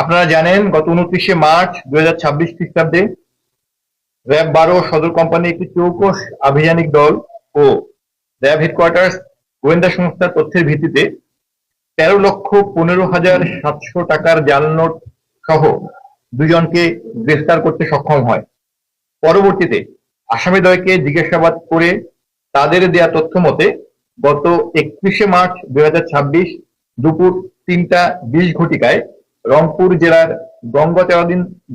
আপনারা জানেন গত 29শে মার্চ 2026 খ্রিস্টাব্দে র্যাব 12 সদর কোম্পানি একটি চৌকস আভিযানিক দল ও র্যাব হেডকোয়ার্টার্স গোয়েন্দা সংস্থার তথ্যের ভিত্তিতে 13,15,700 টাকার জাল নোট সহ দুজনকে গ্রেফতার করতে সক্ষম হয়। পরবর্তীতে আসামিদ্বয়কে জিজ্ঞাসাবাদ করে তাদের দেয়া তথ্য মতে গত 31শে মার্চ 2026 দুপুর 3টা 20 ঘটিকায় রংপুর জেলার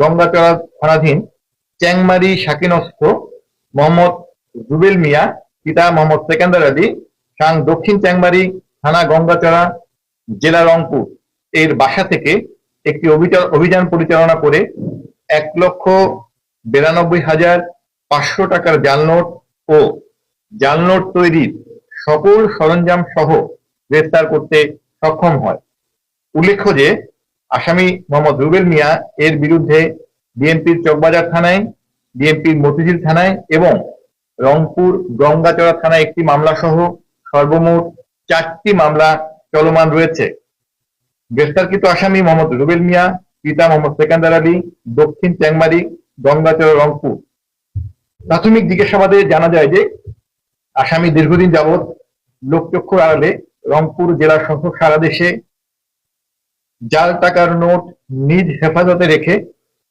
গঙ্গাচড়া থানাধীন চ্যাংমারি শাকিনস্থ মোহাম্মদ রুবেল মিয়া পিতা মোহাম্মদ সেকেন্দার আলী সাং দক্ষিণ চ্যাংমারি থানা গঙ্গাচড়া জেলা রংপুর এর বাসা থেকে একটি অভিযান পরিচালনা করে 1,92,500 টাকার জাল নোট ও জাল নোট তৈরির সকল সরঞ্জাম সহ গ্রেফতার করতে সক্ষম হয়। উল্লেখ্য যে আসামি মোহাম্মদ রুবেল মিয়া এর বিরুদ্ধে বিএনপির চকবাজার থানায়, বিএনপির মতিঝিল থানায় এবং রংপুর গঙ্গাচড়া থানায় একটি মামলা সহ সর্বমোট 4টি মামলা চলমান রয়েছে। গ্রেফতারকৃত আসামি মোহাম্মদ রুবেল মিয়া পিতা মোহাম্মদ সেকেন্দার আলী দক্ষিণ চ্যাংমারি গঙ্গাচড়া রংপুর। প্রাথমিক জিজ্ঞাসাবাদে জানা যায় যে আসামি দীর্ঘদিন যাবৎ লোকচক্ষুর আড়ালে রংপুর জেলা সহ সারা দেশে জাল টাকার নোট নিজ হেফাজতে রেখে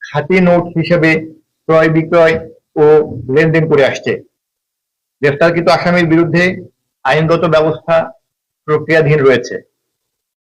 খাঁটি নোট হিসেবে ক্রয় বিক্রয় ও লেনদেন করে আসছে। গ্রেফতারকৃত আসামির বিরুদ্ধে আইনগত ব্যবস্থা প্রক্রিয়াধীন রয়েছে।